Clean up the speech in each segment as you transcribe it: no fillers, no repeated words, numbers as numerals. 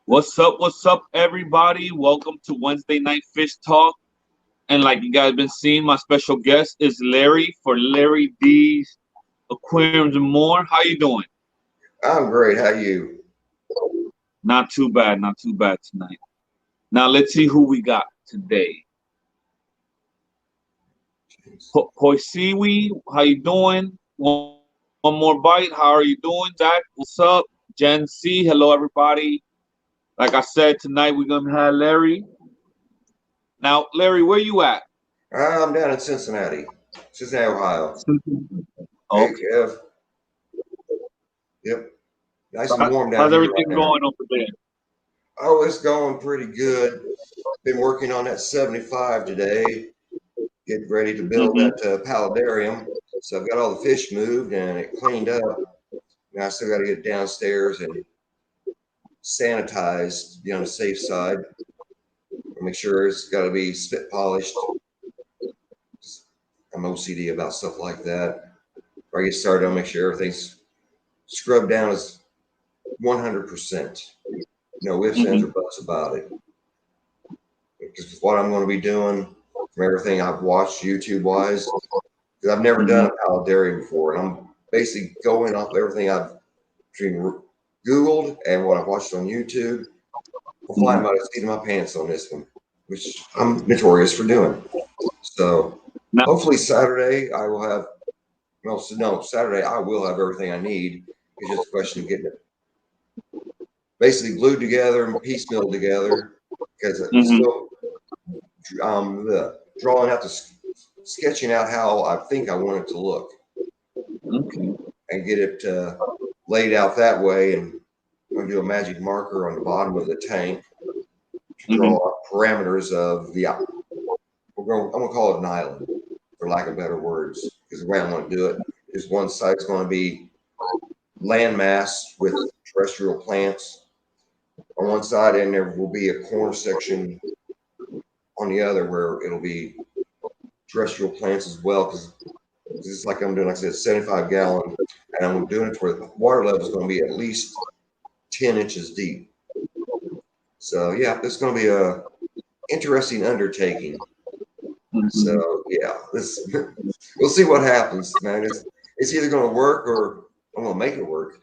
What's up, everybody? Welcome to Wednesday Night Fish Talk. And like you guys been seeing, my special guest is Larry for Larry D's Aquariums and More. How you doing? I'm great. How you? Not too bad tonight. Now let's see who we got today. Poisiwi, how you doing? One more bite. How are you doing? Zach, what's up? Gen C, hello everybody. Like I said, tonight we're gonna have Larry. Now, Larry, where you at? I'm down in Cincinnati, Ohio. Hey, Okay. Kev. Yep. Nice and warm down How's here right everything now. going over there? Oh, it's going pretty good. Been working on that 75 today. Getting ready to build Mm-hmm. that paludarium. So I've got all the fish moved and it cleaned up. Now I still got to get downstairs and sanitized to be on the safe side. Make sure it's got to be spit polished. I'm OCD about stuff like that. Before I get started, I'll make sure everything's scrubbed down as 100%. No ifs, ands, or buts about it. Because what I'm going to be doing from everything I've watched YouTube wise, because I've never done a paludarium before, and I'm basically going off everything I've Googled and what I've watched on YouTube. I'm flying by the seat of my pants on this one, which I'm notorious for doing. So Now, hopefully Saturday I will have. Well, so no, Saturday I will have everything I need. It's just a question of getting it basically glued together and piecemeal together because it's still drawing out sketching out how I think I want it to look and get it laid out that way. And I'm going to do a magic marker on the bottom of the tank to draw parameters of the. I'm going to call it an island, for lack of better words, because the way I want to do it is one side's going to be landmass with terrestrial plants on one side, and there will be a corner section on the other where it'll be terrestrial plants as well. Because it's like I'm doing, like I said, 75 gallon, and I'm doing it where the water level is going to be at least 10 inches deep. So yeah, it's going to be a interesting undertaking. So yeah, we'll see what happens, man. It's either going to work or I'm going to make it work.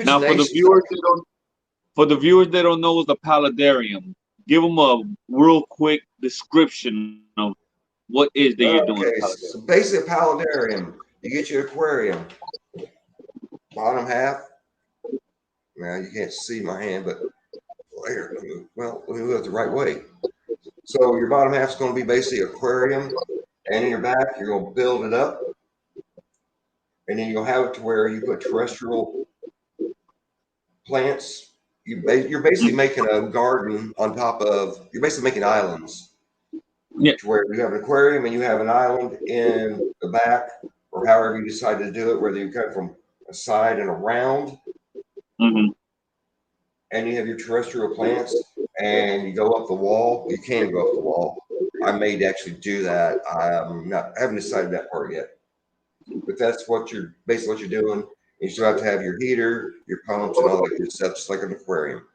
now for the viewers that don't know what's a paludarium, give them a real quick description of what is that you're doing a Okay, paludarium. so basically a paludarium, you get your aquarium, bottom half. Now you can't see my hand, but here, let me move it the right way. So your bottom half is going to be basically aquarium, and in your back you're going to build it up, and then you'll have it to where you put terrestrial plants. You're basically making a garden on top of. You're basically making islands. Yeah. To where you have an aquarium and you have an island in the back, or however you decide to do it, whether you cut from a side and around, and you have your terrestrial plants, and you go up the wall. You can go up the wall. I may actually do that. I haven't decided that part yet, but that's what you're basically what you're doing. You still have to have your heater, your pumps, and all that good stuff, just like an aquarium.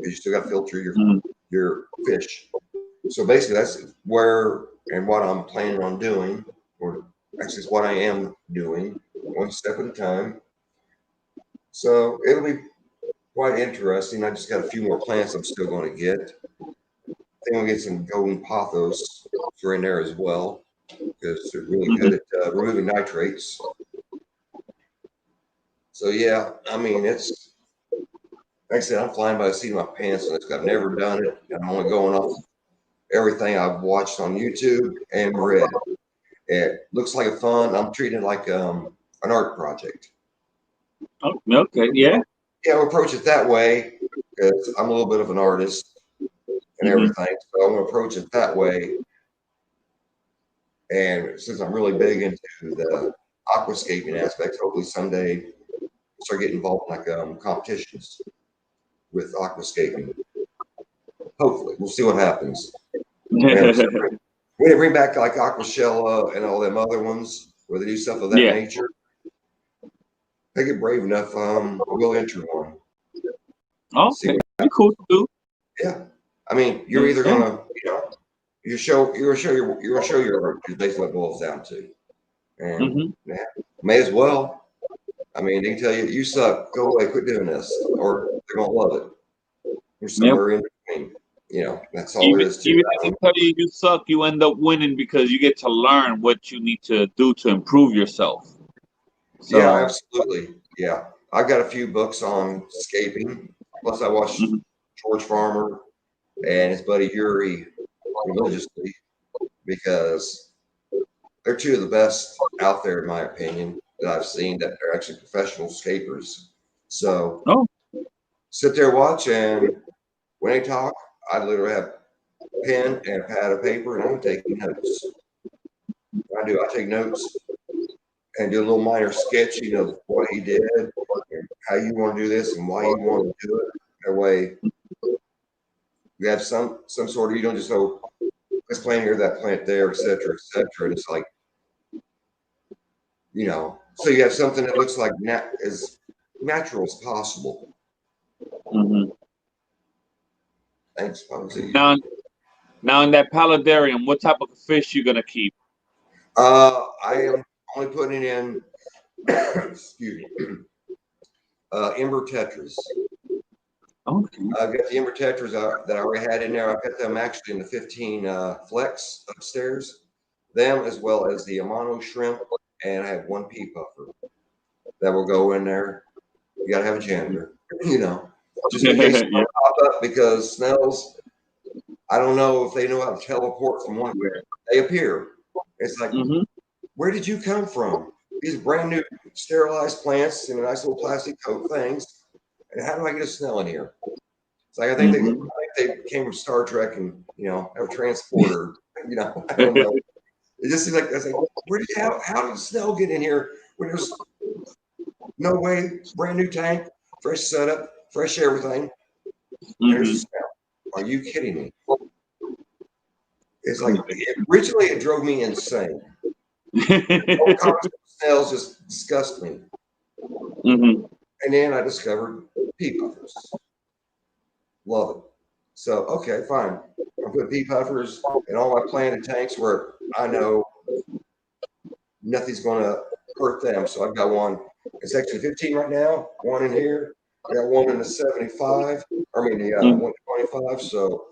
You still got to filter your fish. So basically, that's where and what I'm planning on doing, or actually, it's what I am doing, one step at a time. So it'll be quite interesting. I just got a few more plants I'm still going to get. I think I'll get some golden pothos for in there as well because they're really good at removing nitrates. So yeah, I mean it's like I said, I'm flying by the seat of my pants, and I've never done it. I'm only going off everything I've watched on YouTube and read. It looks like a fun. I'm treating it like an art project. Oh, okay, yeah. Yeah, I'll approach it that way because I'm a little bit of an artist and everything. So I'm going to approach it that way. And since I'm really big into the aquascaping aspect, hopefully someday I'll start getting involved in like competitions with aquascaping. Hopefully, we'll see what happens. When they bring back like Aquashella and all them other ones where they do stuff of that nature, they get brave enough, we'll enter one. See Okay, what pretty cool to do. Yeah, I mean, you're either gonna, you're gonna show your work. Is basically what it boils down to, and Mm-hmm. yeah, may as well. I mean, they can tell you you suck, go away, quit doing this, or they're gonna love it. Or Yep. somewhere in between. That's all Even there is to even it. if they tell you you suck, you end up winning because you get to learn what you need to do to improve yourself. Yeah, So. absolutely. Yeah, I've got a few books on scaping. Plus, I watch Mhm. George Farmer and his buddy Yuri religiously because they're two of the best out there, in my opinion, that I've seen that are actually professional scapers. So Oh. sit there, watch, and when they talk, I literally have a pen and a pad of paper, and I'm taking notes. I take notes and do a little minor sketching of what he did, and how you want to do this, and why you want to do it. That way, you have some sort of, you don't just go this plant here, that plant there, et cetera, et cetera. And it's like, so you have something that looks like as natural as possible. Hmm. Thanks, Posey. Now, now in that paludarium, what type of fish you gonna keep? I am only putting in, excuse me, ember tetras. Okay. I've got the ember tetras that I already had in there. I've got them actually in the 15 flex upstairs. Them as well as the Amano shrimp, and I have one pea puffer that will go in there. You got to have a janitor, just in case Yeah. something pop up because snails. I don't know if they know how to teleport from one where they appear. It's like, Hmm. where did you come from? These brand new sterilized plants in a nice little plastic coat things. And how do I get a snail in here? It's like I think Hmm. they came from Star Trek and have a transporter. I don't know. It just seems like I was like, how did the snail get in here when there's no way, brand new tank, fresh setup, fresh everything, and there's a Hmm. snail. Are you kidding me? It's like originally it drove me insane. The whole concept of snails just disgust me. Hmm. And then I discovered pea puffers. Love it. So okay, fine. I put pea puffers in all my planted tanks where I know nothing's going to hurt them. So I've got one in section 15 right now, one in here. I got one in the 75. I mean the 125. So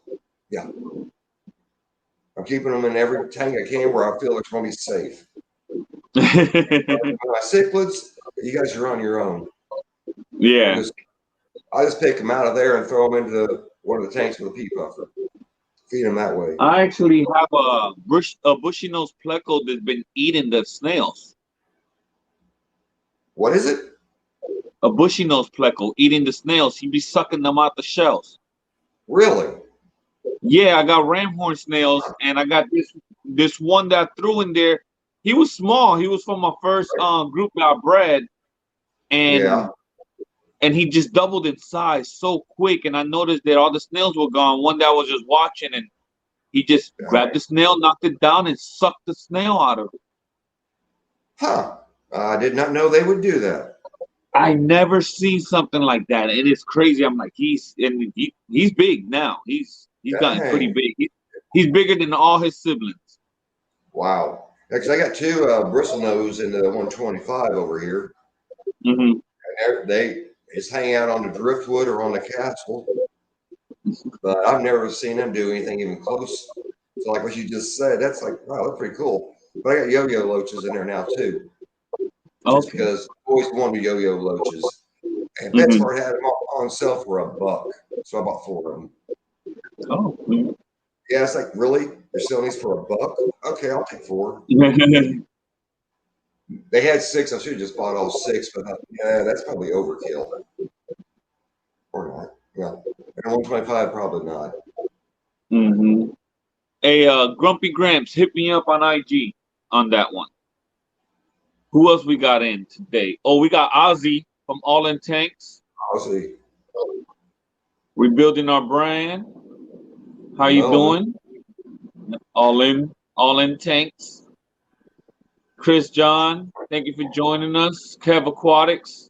yeah, I'm keeping them in every tank I can where I feel it's going to be safe. My cichlids, you guys are on your own. Yeah. I just pick them out of there and throw them into one of the tanks with a pea puffer. Feed them that way. I actually have a bushy nose pleco that's been eating the snails. What is it? A bushy nose pleco eating the snails. He be sucking them out the shells. Really? Yeah, I got ramhorn snails, and I got this one that I threw in there. He was small. He was from my first group that I bred, Yeah. and he just doubled in size so quick. And I noticed that all the snails were gone. One day I was just watching, and he just grabbed the snail, knocked it down, and sucked the snail out of it. Huh. I did not know they would do that. I never seen something like that, and it's crazy. I'm like, he's big now. He's gotten pretty Dang. big. He's bigger than all his siblings. Wow. Because I got two bristlenose in the 125 over here. Hmm. And they just hang out on the driftwood or on the castle. But I've never seen them do anything even close to like what you just said. That's like, wow, that's pretty cool. But I got yo-yo loaches in there now too. Just Okay. because I always wanted yo-yo loaches. And Hmm. PetSmart had them on sale for $1. So I bought 4 of them. Oh. Mhm. Yeah, it's like, really? You're selling these for $1? Okay, I'll take 4. They had 6. I should have just bought all 6, but yeah, that's probably overkill. Or not. Well, at 125, probably not. Hmm. Hey, Grumpy Gramps, hit me up on IG on that one. Who else we got in today? Oh, we got Ozzy from All In Tanks. I'll see. Rebuilding our brand. How you Melvin. doing? All in Tanks. Chris John, thank you for joining us. Kev Aquatics.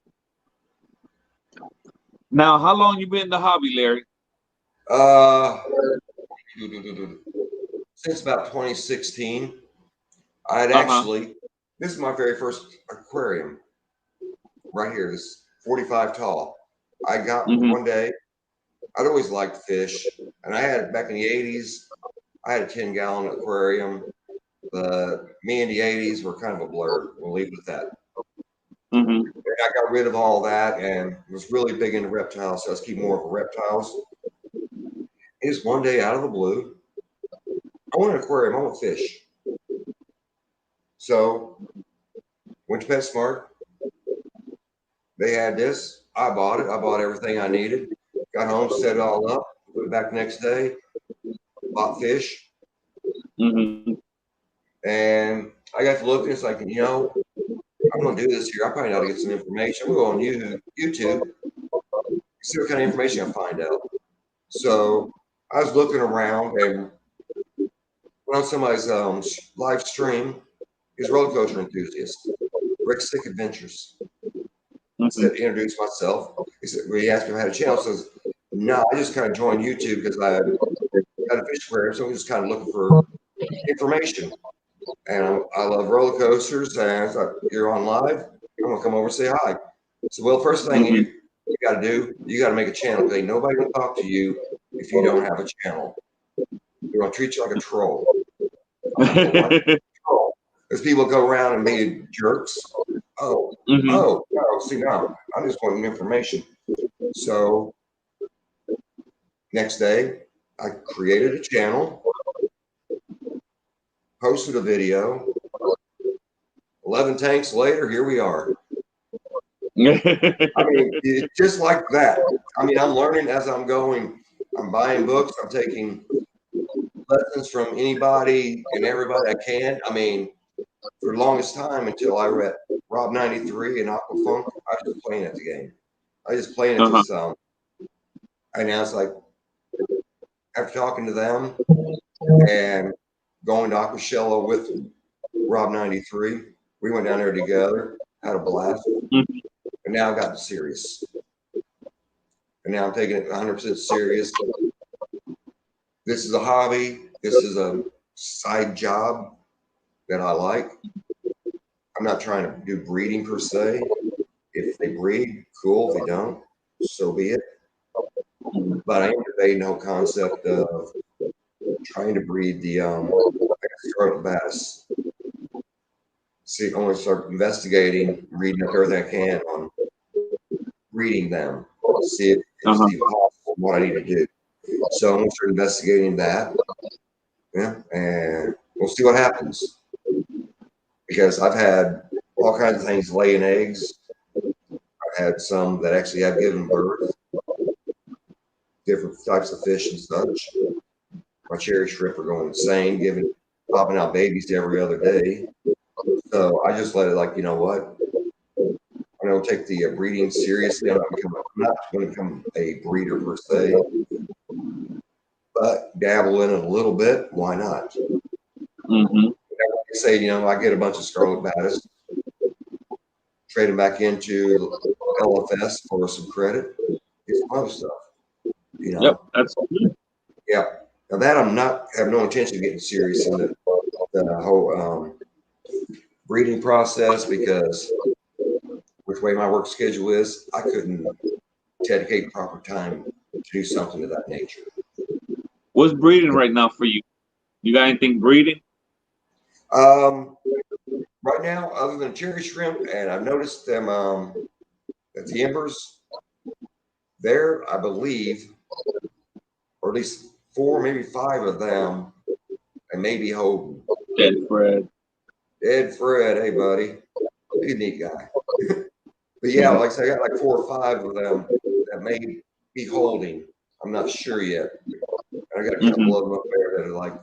Now, how long you been in the hobby, Larry? Uh, since about 2016. I had Uh-huh. actually, this is my very first aquarium right here. This 45 tall. I got Mm-hmm. one day. I'd always liked fish, and I had back in the 80s. I had a 10-gallon aquarium, but me and the 80s were kind of a blur. We'll leave it at that. Mm-hmm. And I got rid of all that and was really big into reptiles, so I was keeping more of a reptiles. And just one day out of the blue, I want an aquarium, I want fish. So went to PetSmart. They had this. I bought it. I bought everything I needed. Got home, set it all up, put it back the next day, bought fish. Mm-hmm. And I got to look, and it's like, I'm going to do this here. I probably ought to get some information. I'm going to go on YouTube, see what kind of information I find out. So I was looking around and went on somebody's live stream. He's a roller coaster enthusiast, Rick Stick Adventures. Mm-hmm. Said, introduce myself. He said, well, he asked me if I had a channel. Says, no, I just kind of joined YouTube because I got a fish aquarium, so I'm just kind of looking for information. And I love roller coasters, and I thought, you're on live, I'm gonna come over and say hi. So, well, first thing Mm-hmm. you got to do, you got to make a channel. Because ain't nobody gonna talk to you if you don't have a channel. They're gonna treat you like a troll. I'm like, what? Troll? There's people go around and be jerks. Oh, Mm-hmm. oh, no, see, no, I'm just wanting information. So next day, I created a channel, posted a video. 11 tanks later, here we are. I mean, it's just like that. I mean, I'm learning as I'm going. I'm buying books. I'm taking lessons from anybody and everybody I can. I mean, for the longest time until I read Rob 93 and Aquafunk, I was just playing at the game. I was just playing it Uh-huh. to sound. And now it's like, after talking to them and going to Aquashello with Rob 93, we went down there together, had a blast. Mm-hmm. And now I've gotten serious. And now I'm taking it 100% serious. This is a hobby. This is a side job that I like. I'm not trying to do breeding per se. If they breed, cool. If they don't, so be it. But I am debating the whole concept of trying to breed the scarlet bass. See, I want to start investigating, reading up everything I can on breeding them. See if it's Uh-huh. even possible, what I need to do. So I'm going to start investigating that. Yeah, and we'll see what happens. Because I've had all kinds of things laying eggs. I've had some that actually have given birth, different types of fish and such. My cherry shrimp are going insane, popping out babies every other day. So I just let it like, you know what? I don't take the breeding seriously. I'm not going to become a breeder per se, but dabble in it a little bit. Why not? Mm-hmm. Say, I get a bunch of scarlet bass, trade them back into LFS for some credit, get some other stuff. Yep, that's good. Yeah. Now that have no intention of getting serious in the whole breeding process, because which way my work schedule is, I couldn't dedicate proper time to do something of that nature. What's breeding right now for you? You got anything breeding? Right now, other than cherry shrimp, and I've noticed them at the embers, there, I believe, or at least 4, maybe 5 of them, and maybe holding. Dead Fred. Ed Fred, hey buddy, he's a neat guy. But yeah, like I said, I got like 4 or 5 of them that may be holding. I'm not sure yet. And I got a couple of them up there that are like,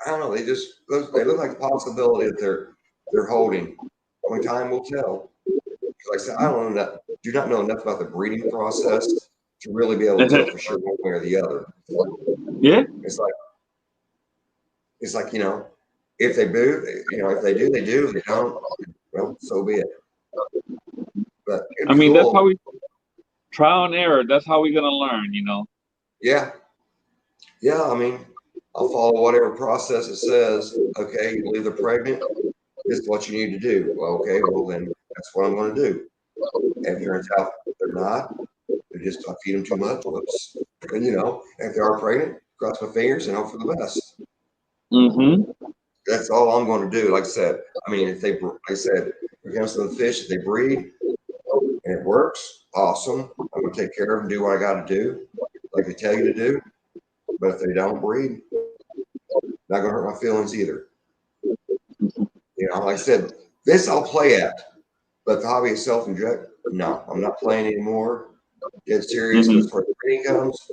I don't know. They look like a possibility that they're holding. Only time will tell. Like I said, I don't know. Do not know enough about the breeding process to really be able to tell for sure one way or the other. Yeah. It's like if they do, if they do, they do. If they don't, well, so be it. But it'd I be mean, that's how cool. Trial and error. That's how we're gonna learn, you know. Yeah. Yeah. I mean, I'll follow whatever process it says. Okay, you believe they're pregnant. This is what you need to do. Well, okay, well then that's what I'm going to do. And if it turns out they're not, they just don't feed them too much. Whoops. And you know, if they are pregnant, cross my fingers and hope for the best. Mm-hmm. That's all I'm going to do. Like I said, I mean, if they, like I said, when it comes to the fish, if they breed and it works, awesome. I'm going to take care of them, do what I got to do, like they tell you to do. But if they don't breed, not going to hurt my feelings either. You know, like I said, this I'll play at, but the hobby itself and drug, no, I'm not playing anymore. Get serious, but Mm-hmm. as far as breeding comes,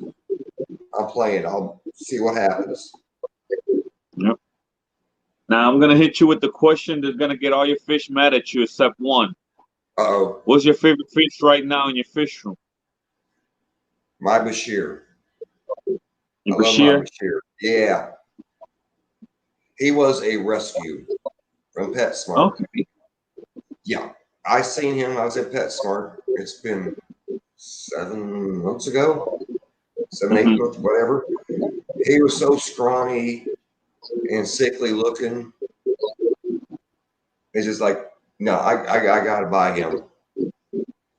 I'm playing. I'll see what happens. Yep. Now I'm gonna hit you with the question that's gonna get all your fish mad at you except one. Uh-oh, What's your favorite fish right now in your fish room? my Bashir. I Your love my Bashir? Bashir. Yeah, he was a rescue from PetSmart. Okay. Yeah, I seen him. I was at PetSmart. It's been 7 months ago, 7, 8 Mm-hmm. months, whatever. He was so scrawny and sickly looking. It's just like, no, I got to buy him.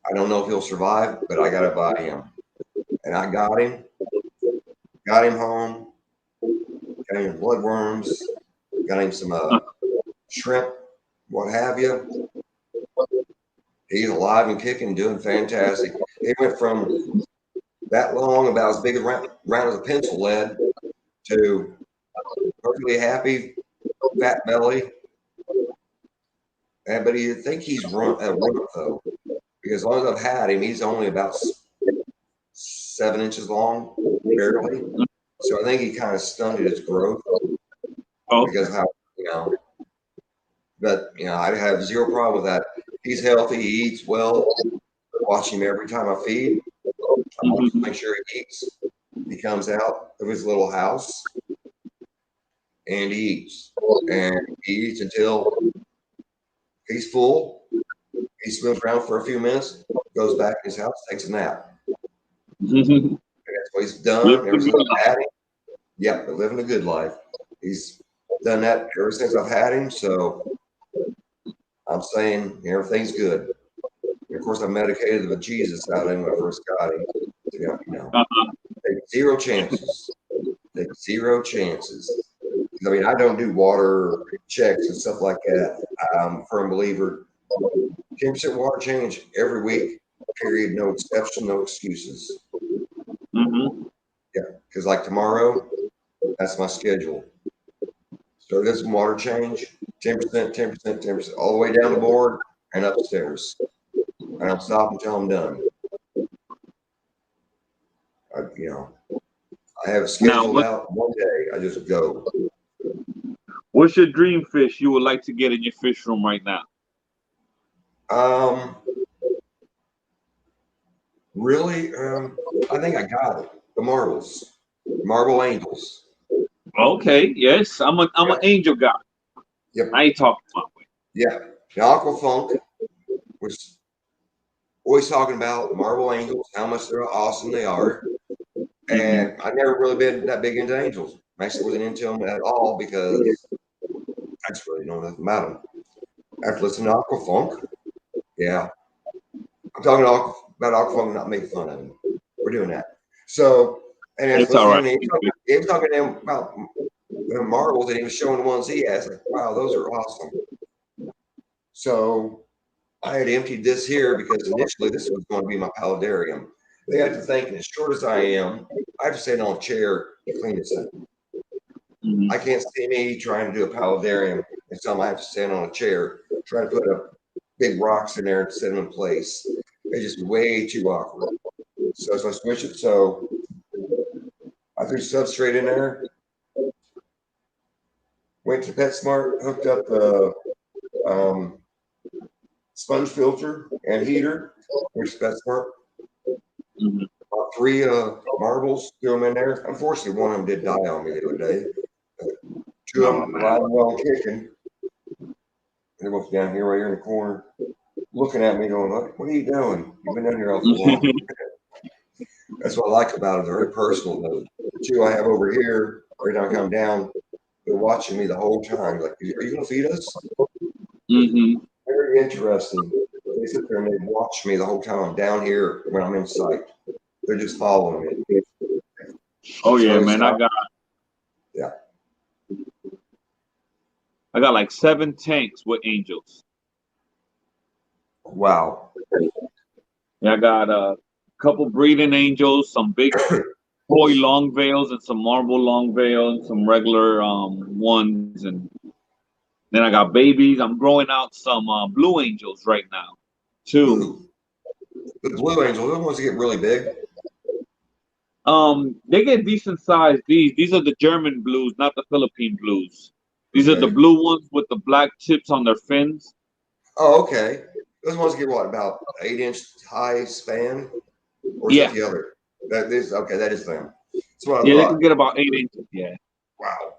I don't know if he'll survive, but I got to buy him. And I got him home, got him bloodworms, got him some shrimp, what have you. He's alive and kicking, doing fantastic. He went from that long, about as big round as a pencil lead, to perfectly happy, fat belly. And, but you think he's run though, because as long as I've had him, he's only about 7 inches long, barely. So I think he kind of stunted his growth Okay. because of how, you know, but you know, I have zero problem with that. He's healthy, he eats well. Watch him every time I feed. I watch him, Mm-hmm. make sure he eats. He comes out of his little house and he eats. And he eats until he's full. He swims around for a few minutes, goes back in his house, takes a nap. Mm-hmm. And that's what he's done Live ever the since good I've life. had him. Yeah, but living a good life. He's done that ever since I've had him. So I'm saying everything's good. And of course, I medicated the Jesus out of him when I first got him. So, you know, Uh-huh. take zero chances. Take zero chances. I mean, I don't do water checks and stuff like that. I'm a firm believer. 10% water change every week, period. No exception, no excuses. Mm-hmm. Yeah, because like tomorrow, that's my schedule. So there's some water change, 10%, 10%, 10%, all the way down the board and upstairs. And I'll stop until I'm done. You know, I have it Now, scheduled out one day. I just go. what's your dream fish you would like to get in your fish room right now? Um, really, I think I got it. The marbles, marble angels. Okay, yes, I'm an Yep, angel guy. yep, I ain't talking about it. yeah. The aqua funk was always talking about marble angels, how much they're awesome they are. Mm-hmm. And I've never really been that big into angels. I actually wasn't into them at all because I just really know nothing about them. After listening to aqua funk, yeah, I'm talking about Aquafunk, not making fun of him. We're doing that. So, and as It's all right. listening, he was talking to him about the marbles, and he was showing the ones he has. Like, wow, those are awesome. So, I had emptied this here because initially this was going to be my paludarium. They had to think, as short as I am, I have to stand on a chair to clean this thing. Mm-hmm. I can't see me trying to do a paludarium, and so I have to stand on a chair, trying to put a big rocks in there and set them in place. It's just way too awkward. So I switched it. So I threw substrate in there, went to PetSmart, hooked up the sponge filter and heater, which is PetSmart. Mm-hmm. Bought 3 marbles, threw them in there. Unfortunately, one of them did die on me the other day. 2 of Oh them man. alive and well kicking. They're both down here, right here in the corner. looking at me going, what are you doing? You've been in here awful long. That's what I like about it. They're very personal. The two I have over here, every time I come down, they're watching me the whole time. Like, are you going to feed us? Very interesting. They sit there and they watch me the whole time I'm down here when I'm in sight. They're just following me. Oh yeah, man. I got like 7 tanks with angels. Wow. Yeah, I got a couple breeding angels, some big toy long veils, and some marble long veils, some regular ones, and then I got babies. I'm growing out some blue angels right now, too. Ooh. The blue angels, those ones that get really big. They get decent size. These are the German blues, not the Philippine blues. These are the blue ones with the black tips on their fins. Oh, okay. Those ones get what, about 8-inch high span? Or is that the other? That is okay, that is them. That's what I thought. They can get about 8 inches, Wow.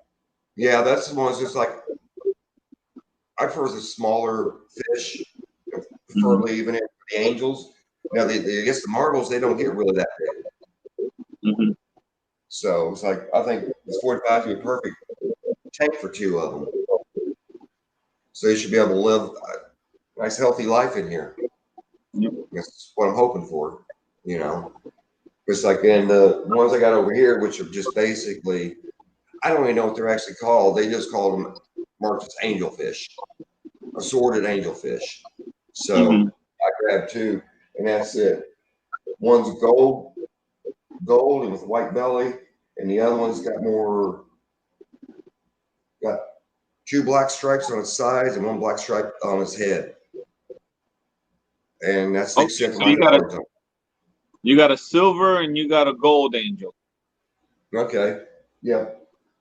Yeah, that's the ones just like I prefer the smaller fish, preferably even in the angels. Now I guess the marbles, they don't get really that big. So it's like I think this 45 would be a perfect tank for 2 of them. So you should be able to live a nice healthy life in here. That's what I'm hoping for, you know. It's like in the ones I got over here, which are just basically, I don't even know what they're actually called. They just call them marked as angelfish, assorted angelfish. So I grabbed 2, and that's it. One's gold and with white belly, and the other one's got 2 black stripes on its sides and 1 black stripe on its head. And that's the extent of my knowledge. You got a silver and you got a gold angel. Okay. Yeah.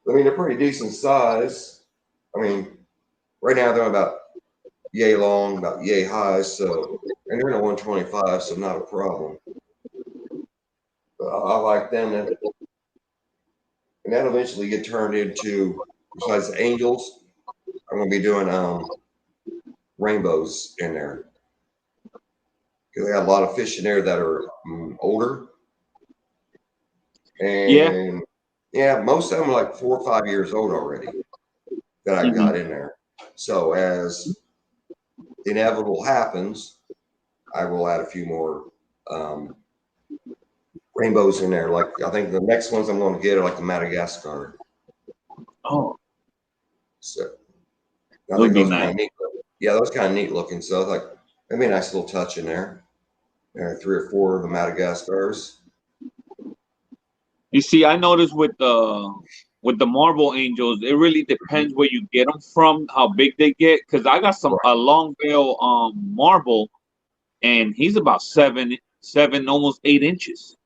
I mean, they're pretty decent size. I mean, right now they're about yay long, about yay high. So, and they're in a 125, so not a problem. But I like them. And that'll eventually get turned into, besides the angels, I'm going to be doing rainbows in there. Because I got a lot of fish in there that are older. And yeah, most of them are like 4 or 5 years old already that I got in there. So as the inevitable happens, I will add a few more rainbows in there. Like I think the next ones I'm going to get are like the Madagascar. Oh, so I think those kind of neat. Yeah, those kind of neat looking. So like maybe a nice little touch in there. There are 3 or 4 of the Madagascars. You see, I noticed with the marble angels, it really depends where you get them from, how big they get. Because I got a long veil marble, and he's about 7, almost 8 inches.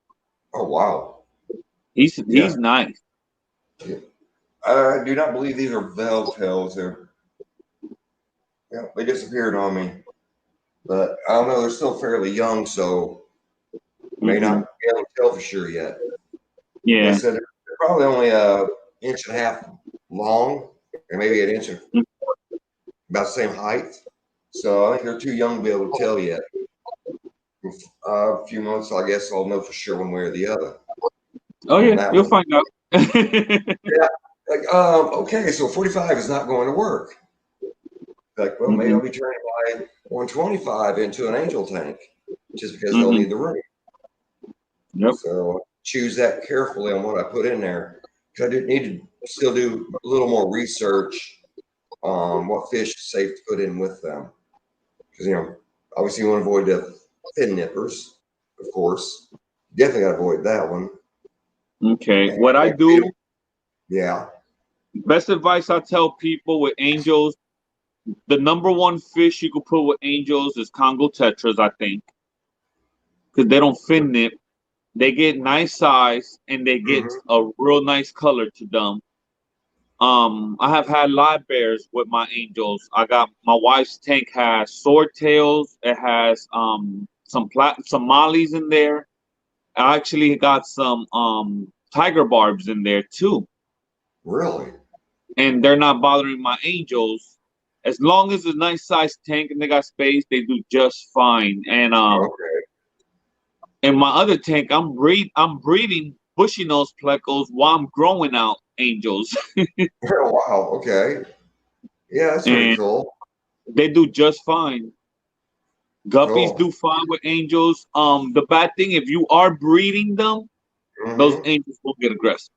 Oh wow, he's nice. Yeah. I do not believe these are veil tails. They disappeared on me, but I don't know. They're still fairly young, so may not be able to tell for sure yet. Yeah. Like I said, they're probably only an inch and a half long, and maybe an inch and about the same height. So I think they're too young to be able to tell yet. A few months, I guess I'll know for sure one way or the other. Oh yeah, you'll find out. Yeah. Like, okay, so 45 is not going to work. Like, well, maybe I'll be turning my 125 into an angel tank just because they'll need the room. Yep. So choose that carefully on what I put in there. Because I do need to still do a little more research on what fish is safe to put in with them. Because, you know, obviously you want to avoid the fin nippers, of course. Definitely got to avoid that one. Okay. What I do. Yeah. Best advice I tell people with angels, the number 1 fish you could put with angels is Congo tetras, I think. Because they don't fin nip. They get nice size and they get a real nice color to them. I have had live bears with my angels. I got my wife's tank has swordtails. It has some mollies in there. I actually got some tiger barbs in there too. Really? And they're not bothering my angels. As long as it's a nice sized tank and they got space, they do just fine. And Okay. in my other tank, I'm breeding bushy nose plecos while I'm growing out angels, Oh, wow. Okay. Yeah, that's pretty and cool. they do just fine. Guppies Cool. do fine with angels. The bad thing, if you are breeding them, those Hmm. angels will get aggressive,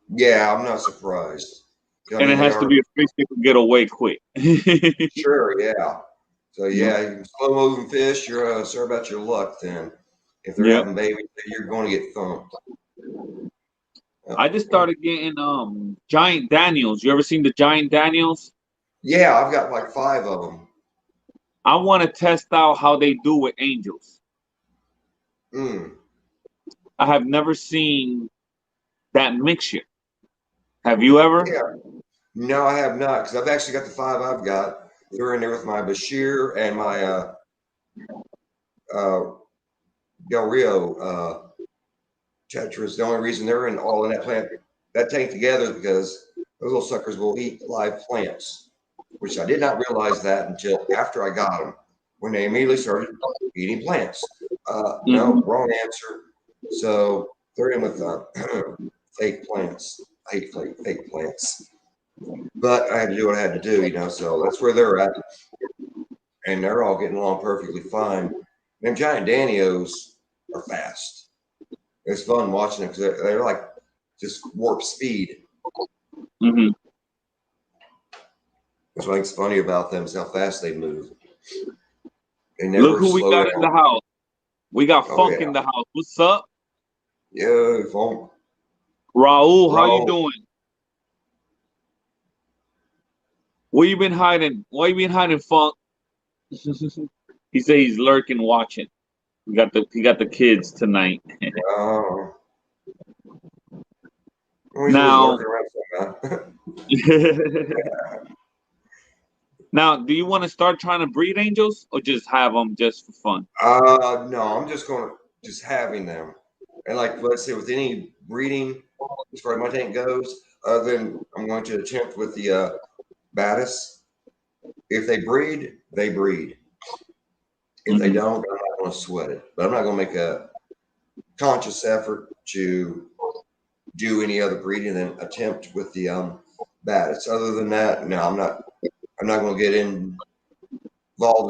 Yeah, I'm not surprised. I and mean, it they has to are be a fish that can get away quick. sure. Yeah. So Yep. yeah, you slow moving fish. You're sorry about your luck then. If they're Yep. having babies, you're going to get thumped. I just started getting giant Danios. You ever seen the giant Danios? Yeah, I've got like 5 of them. I want to test out how they do with angels. Mm. I have never seen that mixture. Have you ever? Yeah. No, I have not, because I've actually got the 5 I've got. They're in there with my Bashir and my uh, Del Rio Tetras. The only reason they're in all in that tank together, because those little suckers will eat live plants, which I did not realize that until after I got them, when they immediately started eating plants. No, Hmm. wrong answer. So they're in with fake plants. I hate fake plants, but I had to do what I had to do, So that's where they're at, and they're all getting along perfectly fine. Them giant Danios are fast. It's fun watching them because they're like just warp speed. Hmm. That's what I think's funny about them is how fast they move. They Look never who we slow got in the down. house. We got Oh Funk yeah, in the house. What's up, yeah. Funk. Raul? How you Raul. doing? Where you been hiding? Why you been hiding, Funk? He said he's lurking, watching. He got the kids tonight. Oh, well, he's always Now, lurking around somehow. now, do you want to start trying to breed angels or just have them just for fun? No, I'm just going to just having them, and like let's say with any breeding, as far as my tank goes, then I'm going to attempt with the Batis. If they breed, they breed. If they Hmm. don't, I'm not going to sweat it. But I'm not going to make a conscious effort to do any other breeding than attempt with the Batis. Other than that, no, I'm not. I'm not going to get involved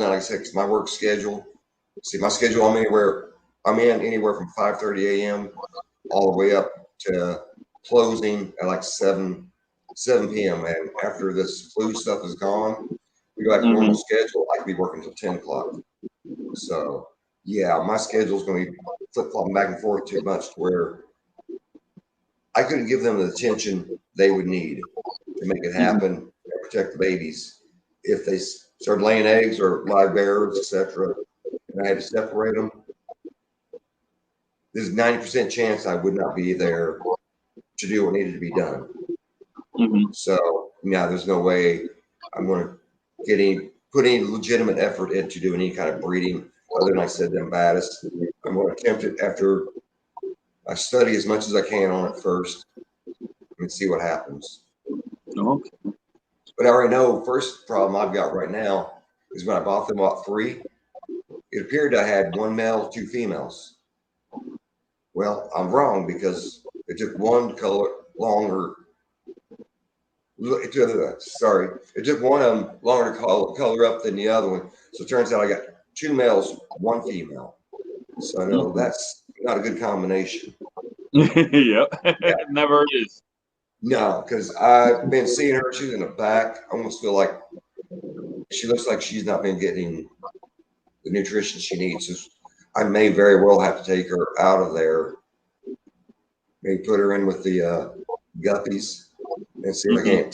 in, like I said, 'cause my work schedule. See, my schedule. I'm in anywhere from 5:30 a.m. all the way up to closing at like 7 p.m. And after this flu stuff is gone, we go back to Hmm. normal schedule. I could be working till 10 o'clock. So yeah, my schedule is going to be flip flopping back and forth too much to where I couldn't give them the attention they would need to make it Hmm. happen and protect the babies if they started laying eggs or live bears, etc. And I had to separate them. There's a 90% chance I would not be there to do what needed to be done. Hmm. So yeah, there's no way I'm going to put any legitimate effort into doing any kind of breeding other than I said them baddest. I'm going to attempt it after I study as much as I can on it first and see what happens. Okay. But I already know first problem I've got right now is when I bought them about 3, it appeared I had 1 male, 2 females. Well, I'm wrong because it took one color longer. It took one of them longer to color up than the other one. So it turns out I got 2 males, 1 female. So I know Mhm. that's not a good combination. Yep. Yeah. Never is. No, because I've been seeing her. She's in the back. I almost feel like she looks like she's not been getting the nutrition she needs. So I may very well have to take her out of there. Maybe put her in with the guppies and see if I Hmm. can't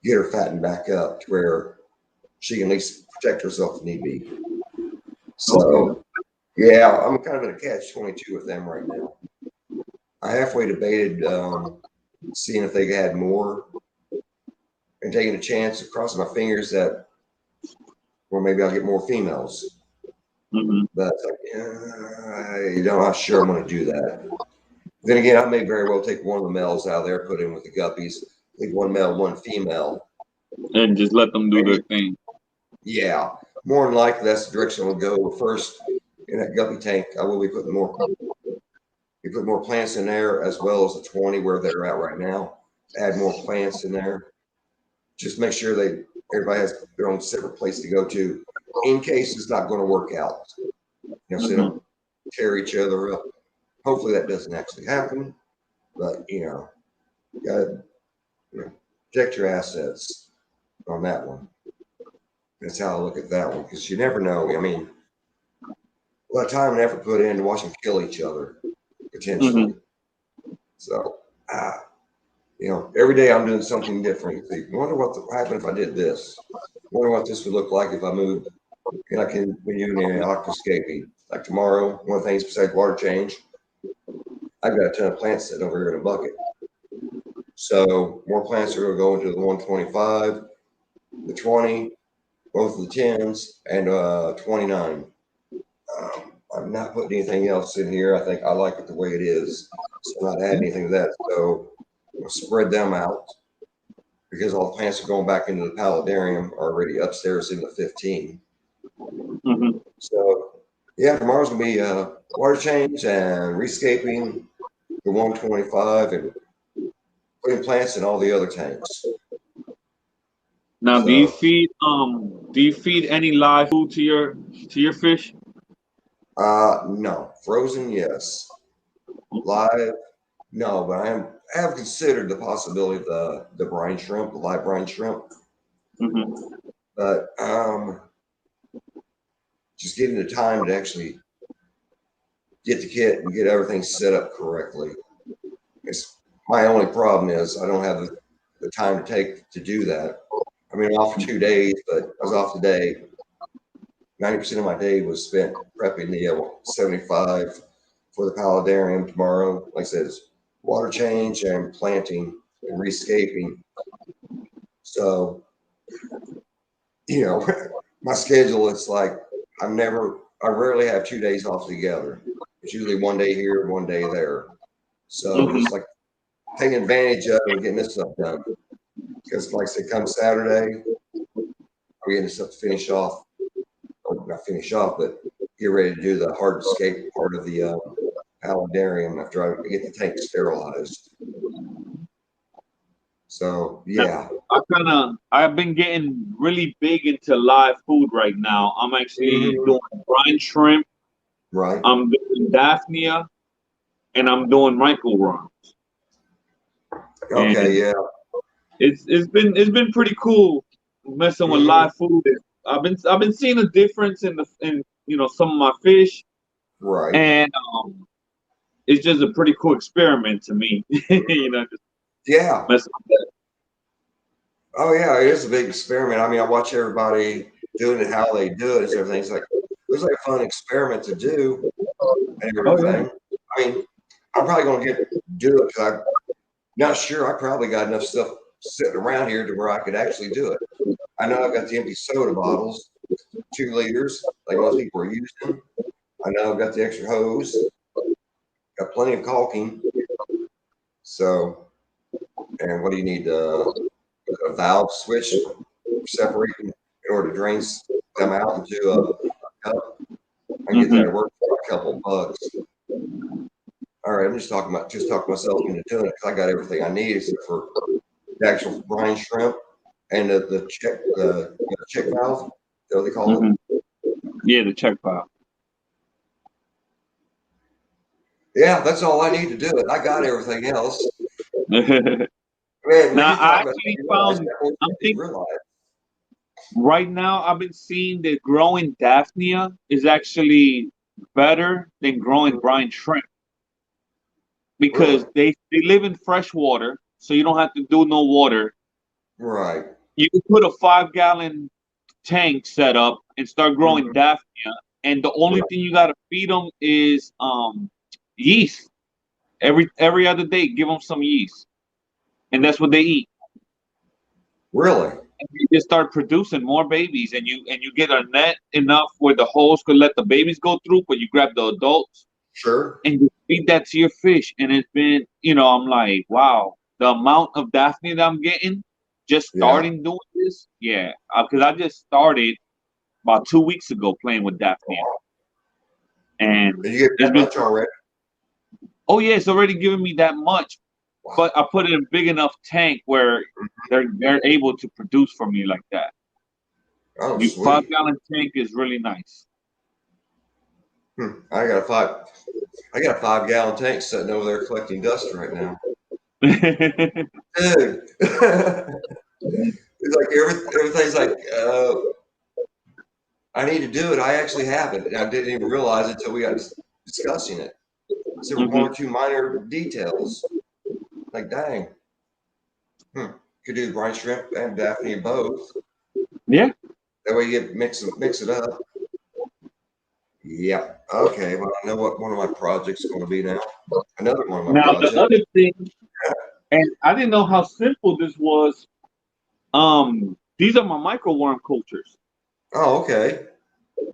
get her fattened back up to where she can at least protect herself if need be. Okay. So yeah, I'm kind of in a catch-22 with them right now. I halfway debated seeing if they had more and taking a chance of crossing my fingers that, or maybe I'll get more females. Hmm. But it's like, I'm not sure I'm going to do that. Then again, I may very well take one of the males out of there, put in with the guppies, leave 1 male, 1 female, And just let them do their thing. Yeah, more than likely that's the direction we'll go. First, in that guppy tank, I will be putting more plants in there, as well as the 20 where they're at right now. Add more plants in there. Just make sure everybody has their own separate place to go to, in case it's not going to work out. So they don't tear each other up. Hopefully that doesn't actually happen, but you gotta protect your assets on that one. That's how I look at that one, because you never know. I mean, a lot of time and effort put in to watch them kill each other potentially. So, every day I'm doing something different. I wonder what would happen if I did this. I wonder what this would look like if I moved. And I can, when you're in the aquascaping, like tomorrow, one of the things besides water change, I've got a ton of plants sitting over here in a bucket. So more plants are going to go into the 125, the 20, both of the 10s, and 29. I'm not putting anything else in here. I think I like it the way it is. So I'm not adding anything to that. So I'll spread them out, because all the plants are going back into the paludarium already upstairs in the 15. So yeah, tomorrow's gonna be water change and rescaping the 125 and putting plants in all the other tanks. Now, do you feed any live food to your fish? No. Frozen, yes. Live, no. But I have considered the possibility of the brine shrimp, the live brine shrimp. But just getting the time to actually get the kit and get everything set up correctly. My only problem is I don't have the time to take to do that. I mean, off for 2 days, but I was off today. 90% of my day was spent prepping the 75 for the paludarium tomorrow. Like I said, it's water change and planting and rescaping. So, my schedule, it's like I rarely have 2 days off together. It's usually 1 day here, 1 day there. So it's like taking advantage of it and getting this stuff done. Because like I said, come Saturday, I'm getting this stuff to finish off. Or not finish off, but get ready to do the hard escape part of the paludarium after I get the tank sterilized. So yeah. I've been getting really big into live food right now. I'm actually doing brine shrimp. Right. I'm doing Daphnia, and I'm doing micro-worms. Okay, and yeah. It's been pretty cool messing with live food. I've been seeing a difference in some of my fish. Right. And it's just a pretty cool experiment to me. Yeah. Oh yeah, it is a big experiment. I mean, I watch everybody doing it, how they do it, and everything. It's like a fun experiment to do and everything. I mean, I'm probably gonna do it because I'm not sure. I probably got enough stuff sitting around here to where I could actually do it. I know I've got the empty soda bottles, 2 liters, like most people are using. I know I've got the extra hose, got plenty of caulking. So, and what do you need? A valve switch separating in order to drain them out into a cup. I can get that to work for a couple bucks. All right, I'm just talking myself into doing it because I got everything I need except for the actual brine shrimp and the check valve. Is that what they call it? Yeah, the check valve. Yeah, that's all I need to do it. I got everything else. Man, now I actually found. I'm thinking right now. I've been seeing that growing Daphnia is actually better than growing brine shrimp because they live in fresh water, so you don't have to do no water. Right. You can put a 5-gallon tank set up and start growing Daphnia, and the only thing you gotta feed them is yeast. Every other day, give them some yeast, and that's what they eat. Really? And you just start producing more babies, and you get a net enough where the holes could let the babies go through, but you grab the adults. Sure. And you feed that to your fish, and it's been, I'm like, wow, the amount of Daphnia that I'm getting just Yeah. starting doing this. Yeah, because I just started about 2 weeks ago playing with Daphnia, and Did you get it's that been. much already? Oh yeah, it's already giving me that much, Wow. but I put it in a big enough tank where they're able to produce for me like that. Oh, You 5 sweet. gallon tank is really nice. I got a 5 gallon tank sitting over there collecting dust right now. Dude. It's like everything's like, I need to do it. I actually have it. And I didn't even realize it until we got discussing it. There were one or two minor details. Like, dang. Could do brine shrimp and Daphne both. Yeah. That way you get mix it up. Yeah. Okay. Well, I know what one of my projects is going to be now. Another one of my Now the projects. other thing, and I didn't know how simple this was. These are my micro worm cultures, Oh, okay.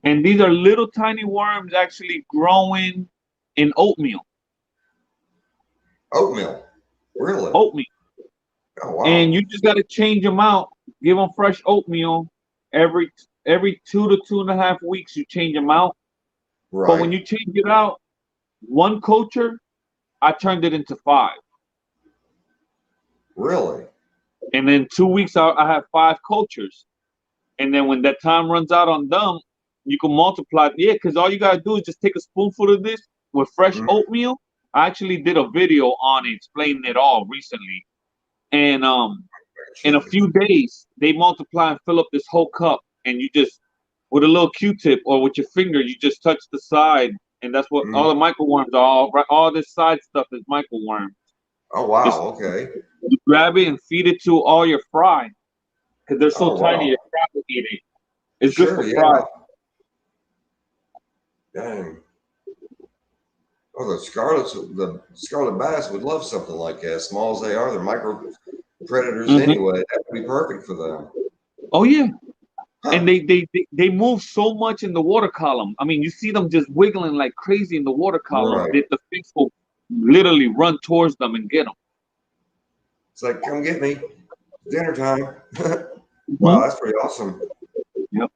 and these are little tiny worms actually growing in oatmeal. Oatmeal. Really? Oatmeal, Oh, and wow. you just got to change them out. Give them fresh oatmeal every 2 to 2.5 weeks. You change them out, but when Right. you change it out, one culture, I turned it into 5. Really? And then 2 weeks, I have 5 cultures. And then when that time runs out on them, you can multiply. Yeah, because all you got to do is just take a spoonful of this with fresh Mm, oatmeal. I actually did a video on it explaining it all recently. And in a few days, they multiply and fill up this whole cup. And you just, with a little Q-tip or with your finger, you just touch the side. And that's what mm. all the microworms are. All this side stuff is microworms. Oh, Just wow. Okay. you grab it and feed it to all your fry because they're so Oh, tiny wow. your fry will eat it. It's good Sure. for fry. Yeah. Dang. Oh, the scarlet bass would love something like that. Small as they are, they're micro predators Hmm. anyway. That would be perfect for them. Oh yeah, and Huh. they move so much in the water column. I mean, you see them just wiggling like crazy in the water column. Right. The fish will literally run towards them and get them. It's like, come get me. Dinner time. Wow, Hmm. that's pretty awesome. Yep.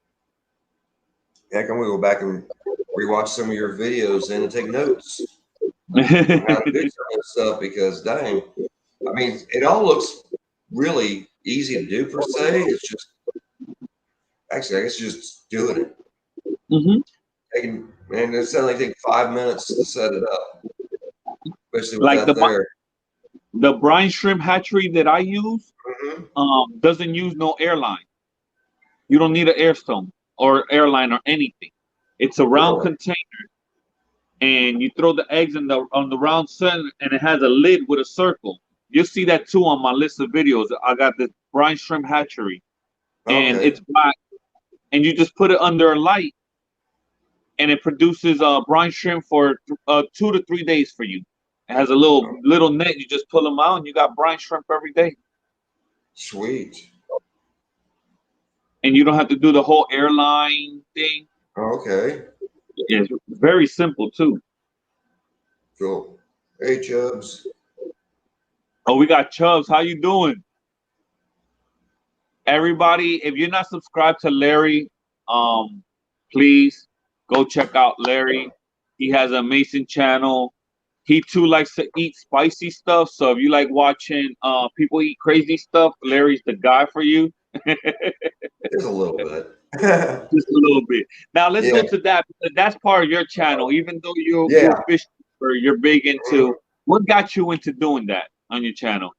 Heck, I'm gonna go back and rewatch some of your videos and take notes on how to do some of this stuff because dang, I mean, it all looks really easy to do per se. It's just actually I guess just doing it. Hmm. And it's only take 5 minutes to set it up, especially with Like that there. the brine shrimp hatchery that I use Hmm. doesn't use no airline. You don't need an airstone or airline or anything. It's a round Really? container, and you throw the eggs in the on the round center, and it has a lid with a circle. You'll see that too on my list of videos. I got the brine shrimp hatchery, and Okay. it's black, and you just put it under a light, and it produces brine shrimp for 2 to 3 days for you. It has a Oh, little net. You just pull them out, and you got brine shrimp every day, sweet. and you don't have to do the whole airline thing. Okay. It's very simple too. Cool. Hey, Chubbs. Oh, we got Chubbs. How you doing? Everybody, if you're not subscribed to Larry, please go check out Larry. He has an amazing channel. He too likes to eat spicy stuff. So if you like watching people eat crazy stuff, Larry's the guy for you. Just a little bit. Just a little bit. Now let's Yeah. go to that because that's part of your channel. Even though you're Yeah. a fish keeper, you're big into what got you into doing that on your channel.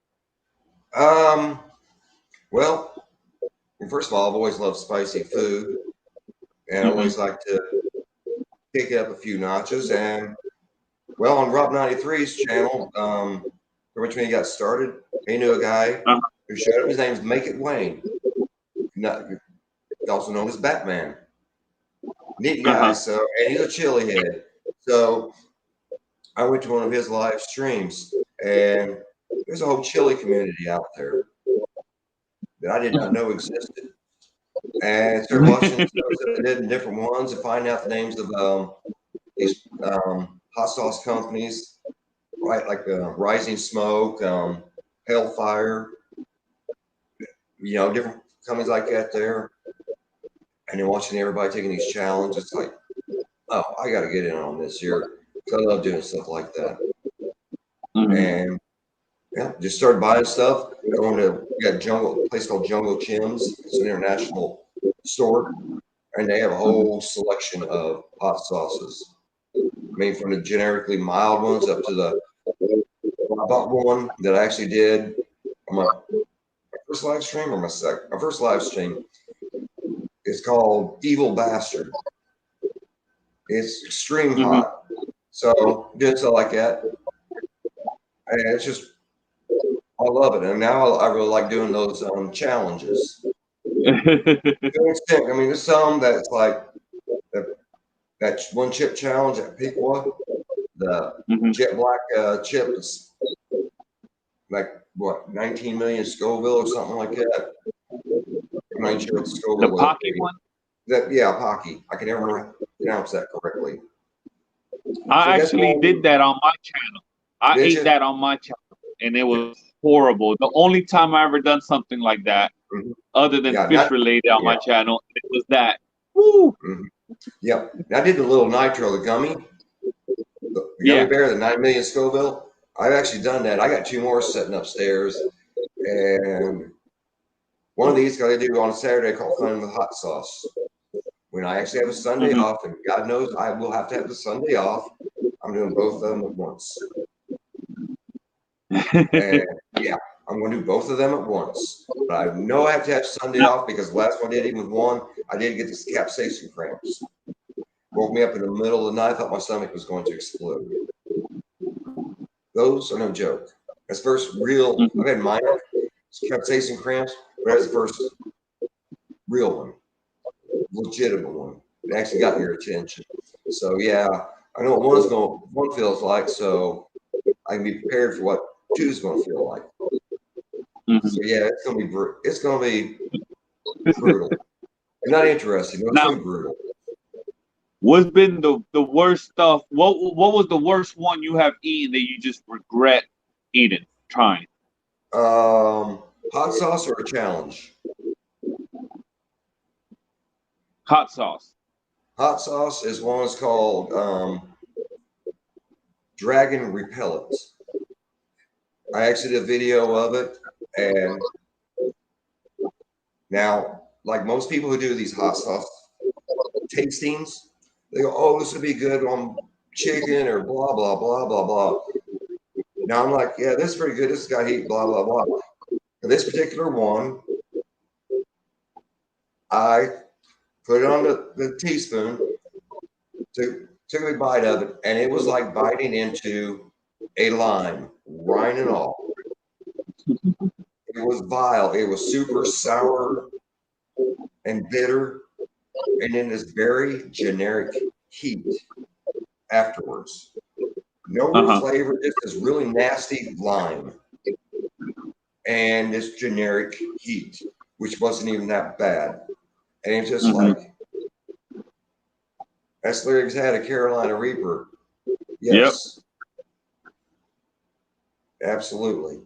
Um. Well, first of all, I've always loved spicy food, and I Hmm. always like to kick it up a few notches. And well, on Rob 93's channel, pretty much when he got started, he knew a guy Uh-huh. who showed him. His name's Make It Wayne, not, also known as Batman. Neat guy. Uh-huh. So, and he's a chili head. So, I went to one of his live streams, and there's a whole chili community out there that I did not know existed. And started watching the shows that they did in different ones and find out the names of these hot sauce companies, right? Like Rising Smoke, Hellfire, you know, different companies like that there, and then watching everybody taking these challenges, it's like, oh, I got to get in on this here. I love doing stuff like that. And yeah, just started buying stuff. Going to a place called Jungle Chims. It's an international store, and they have a whole selection of hot sauces. I mean, from the generically mild ones up to the. I bought one that I actually did on my first live stream or my first live stream. It's called Evil Bastard. It's extreme hot. So doing stuff like that. And it's just, I love it. And now I really like doing those challenges. To an extent, I mean, there's some that's like that one chip challenge at Pequot, the jet black chip is like what, 19 million Scoville or something like that. I'm not sure what Scoville the Pocky one? Yeah, Pocky. I can never pronounce that correctly. I actually did that on my channel. I ate that on my channel, and it was horrible. The only time I ever done something like that, other than fish related on my channel, it was that. Woo! Yep. I did the little nitro, the gummy. The gummy bear, the 9 million Scoville. I've actually done that. I got 2 more sitting upstairs. And one of these I do on a Saturday called Fun with Hot Sauce. When I actually have a Sunday off, and God knows I will have to have the Sunday off, I'm doing both of them at once. And yeah, I'm going to do both of them at once. But I know I have to have Sunday off because the last one I did, even with one, I did get this capsaicin cramps. Woke me up in the middle of the night. I thought my stomach was going to explode. Those are no joke. That's first real. I've had minor capsaicin cramps, but that's the first real one, legitimate one. It actually got your attention. So yeah, I know what one feels like, so I can be prepared for what 2 is going to feel like. So yeah, it's going to be brutal. Not interesting. It's going to be brutal. What's been the worst stuff? What was the worst one you have eaten that you just regret trying? Hot sauce or a challenge? Hot sauce. Hot sauce is one that's called Dragon Repellent. I actually did a video of it, and now, like most people who do these hot sauce tastings, they go, "Oh, this would be good on chicken," or blah blah blah blah blah. Now I'm like, "Yeah, this is pretty good. This has got heat." Blah blah blah. And this particular one, I put it on the teaspoon, took a bite of it, and it was like biting into a lime, rind and all. It was vile. It was super sour and bitter, and then this very generic heat afterwards. No real flavor, just this really nasty lime and this generic heat, which wasn't even that bad. And it's just like, that's lyrics had a Carolina Reaper. Yes. Yep. Absolutely.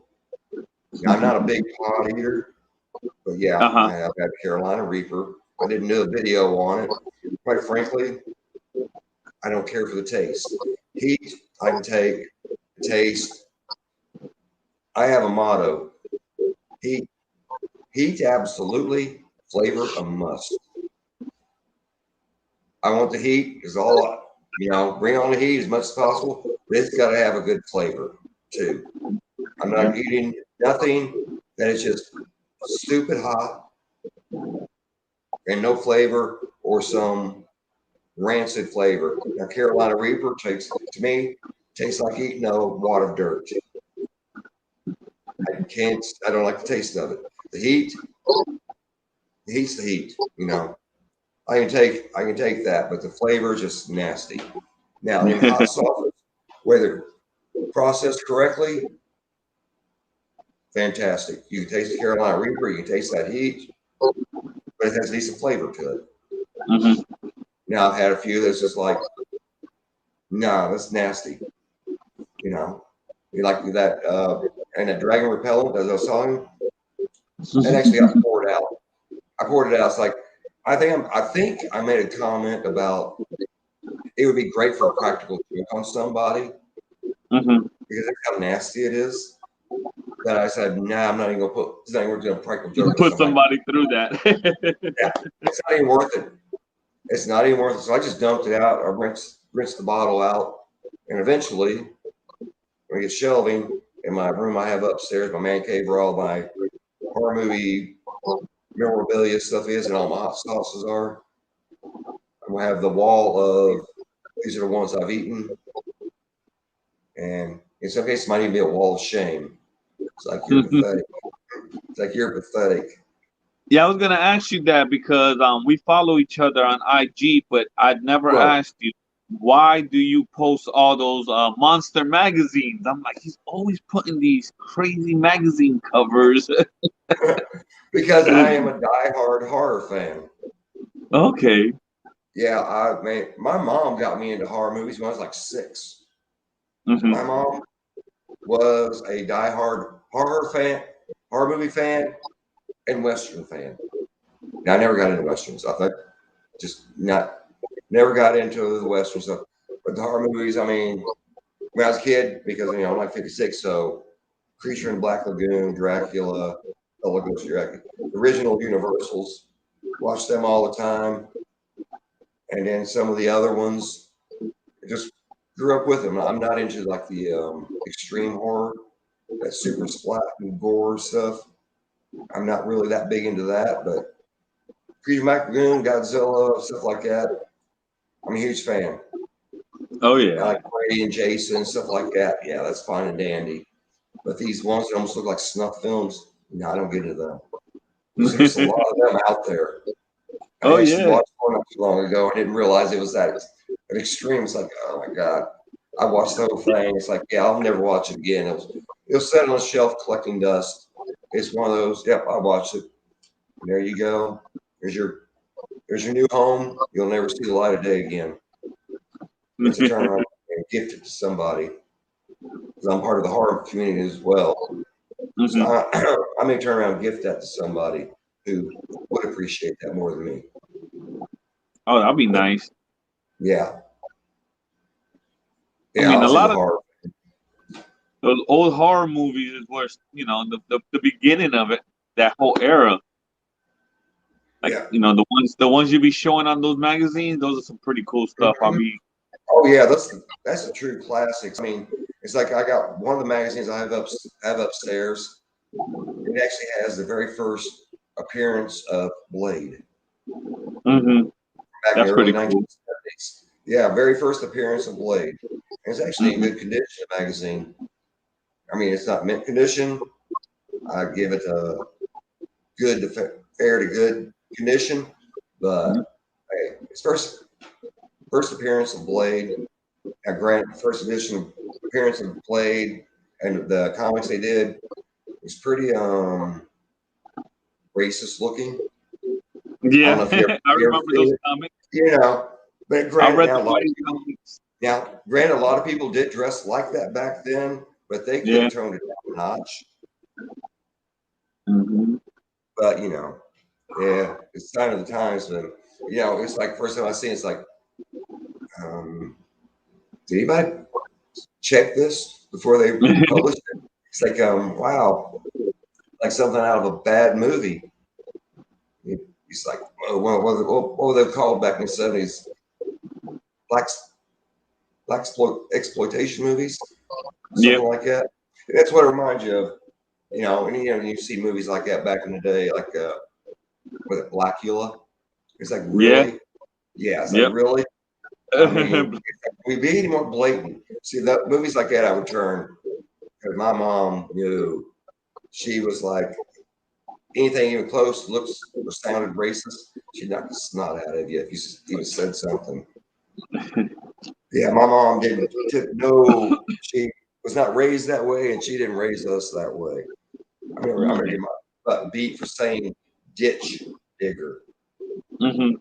I'm not a big pot eater, but yeah, I have had Carolina Reaper. I didn't do a video on it. Quite frankly, I don't care for the taste. Heat, I can take. Taste, I have a motto. Heat absolutely, flavor a must. I want the heat is all, bring on the heat as much as possible, but it's got to have a good flavor too. I'm not eating nothing that is just stupid hot and no flavor or some rancid flavor. Now, Carolina Reaper tastes like eating a wad of dirt. I don't like the taste of it. The heat's the heat, I can take that, but the flavor is just nasty. Now, in hot sauces, whether processed correctly, fantastic. You can taste the Carolina Reaper, you can taste that heat, but it has decent flavor to it. Now, I've had a few that's just like, no, that's nasty. You like that, and that Dragon Repellent, as I was telling you, And actually, I poured out. I poured it out. It's like I think I made a comment about it would be great for a practical joke on somebody because of how nasty it is. But I said, nah, I'm not even gonna put. It's not even gonna practical joke on Put somebody. somebody through that. Yeah, it's not even worth it. It's not even worth it. So I just dumped it out. I rinsed the bottle out, and eventually, when I get shelving in my room, I have upstairs, my man cave, where all my horror movie memorabilia stuff is, and all my hot sauces are. I'm gonna have the wall of these are the ones I've eaten, and in some cases, it might even be a wall of shame. It's like you're pathetic. It's like you're pathetic. Yeah, I was gonna ask you that because we follow each other on IG, but I'd never Right. asked you why do you post all those monster magazines? I'm like, he's always putting these crazy magazine covers. Because I am a diehard horror fan. Okay. Yeah, my mom got me into horror movies when I was like 6. So Hmm. my mom was a diehard horror movie fan, and Western fan. Now, I never got into Western stuff. I just never got into the Western stuff. But the horror movies, I mean, when I was a kid, because I'm like 56, so Creature in the Black Lagoon, Dracula, Bela Lugosi, Dracula, original Universals, watched them all the time, and then some of the other ones, just grew up with them. I'm not into like the extreme horror, that super splat and gore stuff. I'm not really that big into that, but Creature Lagoon, Godzilla, stuff like that. I'm a huge fan. Oh I yeah. like Freddy and Jason, stuff like that. Yeah, that's fine and dandy. But these ones that almost look like snuff films, no, I don't get into them. There's a lot of them out there. Oh I actually yeah. watched one not too long ago. I didn't realize it was that an extreme. It's like, oh my god! I watched the whole thing. It's like, yeah, I'll never watch it again. It was set on a shelf collecting dust. It's one of those. Yep, I watched it. And there you go. There's your new home. You'll never see the light of day again. And to turn around and gift it to somebody, because I'm part of the horror community as well. So Hmm. I may turn around and gift that to somebody who would appreciate that more than me. Oh, that'd be nice. Yeah, I yeah, I mean, a was into lot of horror. those old horror movies is where the beginning of it, that whole era. Like Yeah. the ones you be showing on those magazines, those are some pretty cool stuff. I'll Mhm. be Oh yeah, that's the true classics. I mean, it's like I got one of the magazines I have upstairs. It actually has the very first appearance of Blade hmm back in the that's early pretty cool. 1970s. Yeah, very first appearance of Blade. And it's actually in Hmm. good condition, the magazine. I mean, it's not mint condition. I give it a good to fair to good condition, but hey, it's first appearance of Blade. Granted, first edition appearance of Blade and the comics they did was pretty racist looking. I don't Yeah, know if I you ever remember seen those it, comics. you know. But I granted, read the Blade comics. granted, a lot of people did dress like that back then, but they could Yeah. have toned it down a notch. Hmm. But yeah, it's sign of the times. But it's like first time I seen it's like, um, did anybody check this before they published it? It's like, wow, like something out of a bad movie. It's like, what were they called back in the 70s? Black exploitation movies, Yep. something like that. And that's what it reminds you of. And you see movies like that back in the day, like with it, Blackula. It's like, Yeah. really? Yeah, it's like, Yep. really? I mean, we'd be any more blatant. See, that movies like that I would turn because my mom knew. She was like, anything even close looks or sounded racist, she'd knock the snot out of you if you even said something. Yeah, my mom didn't know, she was not raised that way, and she didn't raise us that way. I'm gonna get my butt beat for saying ditch digger. Hmm.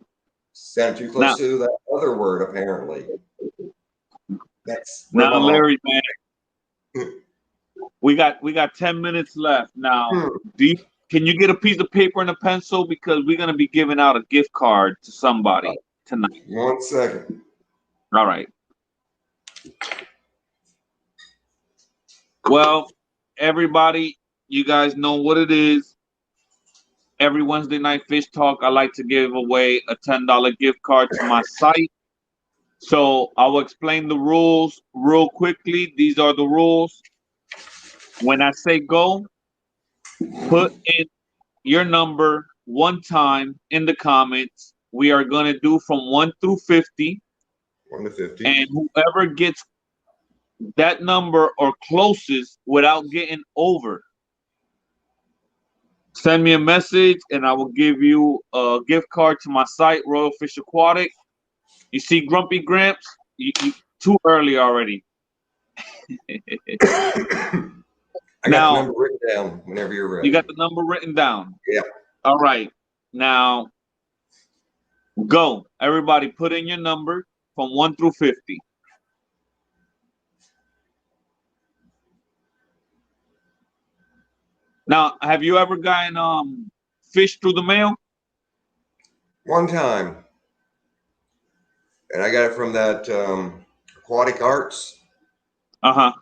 Sound too close Now, to that other word, apparently. That's where now, my mom. Larry, man, we got 10 minutes left. Now, do you can you get a piece of paper and a pencil because we're gonna be giving out a gift card to somebody tonight. 1 second. All right. Well, everybody, you guys know what it is. Every Wednesday night fish talk, I like to give away a $10 gift card to my site. So I will explain the rules real quickly. These are the rules. When I say go, put in your number one time in the comments. We are going to do from 1 through 50. 1 to 50. And whoever gets that number or closest without getting over, send me a message and I will give you a gift card to my site, Royal Fish Aquatic. You see Grumpy Gramps? You too early already. I got the number written down whenever you're ready. You got the number written down? Yeah. All right. Now, go. Everybody put in your number from 1 through 50. Now, have you ever gotten fish through the mail? One time. And I got it from that Aquatic Arts. Uh-huh.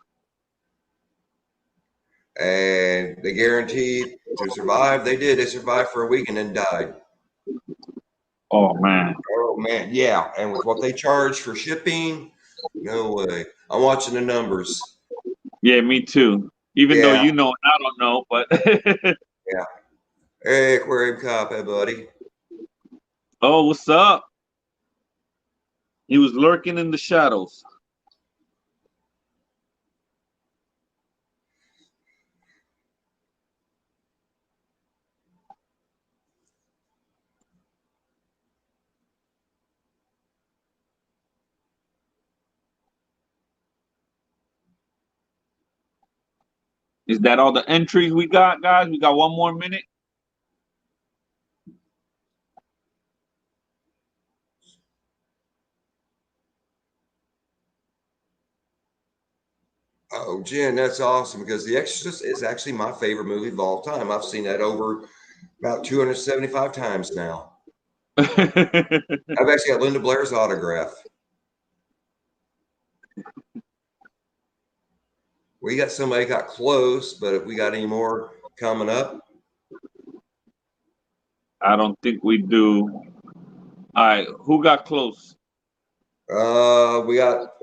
And they guaranteed to survive. They did. They survived for a week and then died. Oh, man. Oh, man. Yeah. And with what they charge for shipping, no way. I'm watching the numbers. Yeah, me too. Even though you know and I don't know, but yeah. Hey, Aquarium Cop, hey, buddy. Oh, what's up? He was lurking in the shadows. Is that all the entries we got, guys? We got 1 more minute. Oh, Jen, that's awesome because The Exorcist is actually my favorite movie of all time. I've seen that over about 275 times now. I've actually got Linda Blair's autograph. We got somebody got close, but if we got any more coming up? I don't think we do. All right, who got close? We got,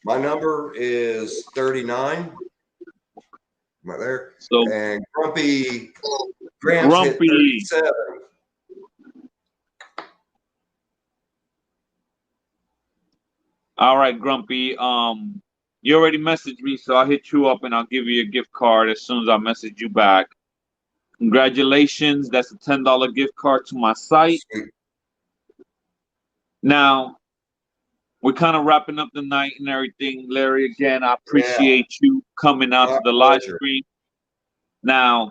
my number is 39. Right there. So, and Grumpy Gramps hit 37. All right, Grumpy. You already messaged me, so I'll hit you up and I'll give you a gift card as soon as I message you back. Congratulations. That's a $10 gift card to my site. Sweet. Now, we're kind of wrapping up the night and everything. Larry, again, I appreciate you coming out to the live stream. Now,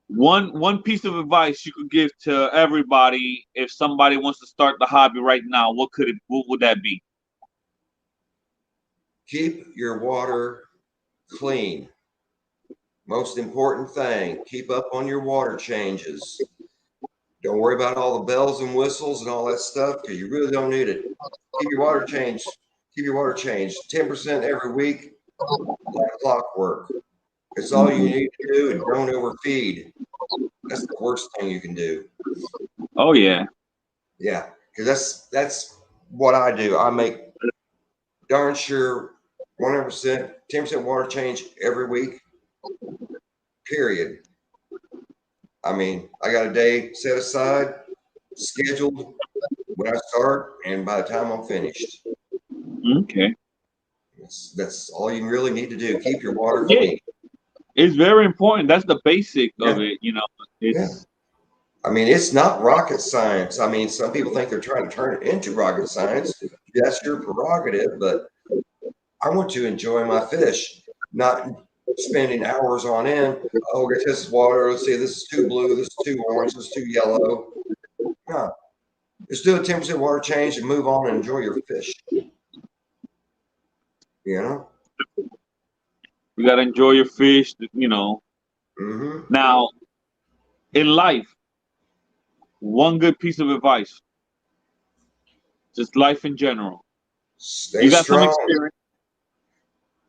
one piece of advice you could give to everybody if somebody wants to start the hobby right now, what would that be? Keep your water clean. Most important thing, keep up on your water changes. Don't worry about all the bells and whistles and all that stuff because you really don't need it. Keep your water changed. Keep your water changed 10% every week, like clockwork. It's all you need to do, and don't overfeed. That's the worst thing you can do. Oh yeah. Yeah, because that's what I do. I make darn sure 100%, 10% water change every week. Period. I mean, I got a day set aside, scheduled when I start, and by the time I'm finished. Okay. That's all you really need to do. Keep your water clean. It's very important. That's the basic of it, you know. I mean, it's not rocket science. I mean, some people think they're trying to turn it into rocket science. That's your prerogative, but I want to enjoy my fish, not spending hours on end. Oh, get this water. Let's see, this is too blue. This is too orange. This is too yellow. No, just do a 10% water change and move on and enjoy your fish. You know, you gotta enjoy your fish. You know, Mm-hmm. Now, in life, one good piece of advice, just life in general. Stay You got some strong. experience.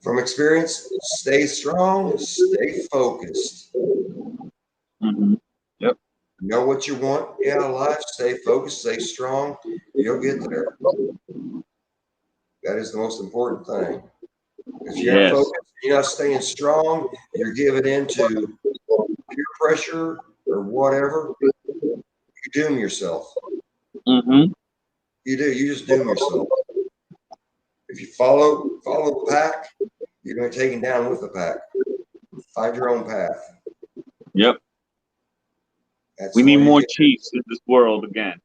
From experience, stay strong, stay focused. Mm-hmm. Yep. Know what you want out of life, stay focused, stay strong. You'll get there. That is the most important thing. If you're not Yes. focused, you're not staying strong, you're giving into peer pressure or whatever, you doom yourself. Mm-hmm. You do. You just doom yourself. If you follow the pack, you're going to be taken down with the pack. Find your own path. Yep. That's We the need way you more get. chiefs in this world again.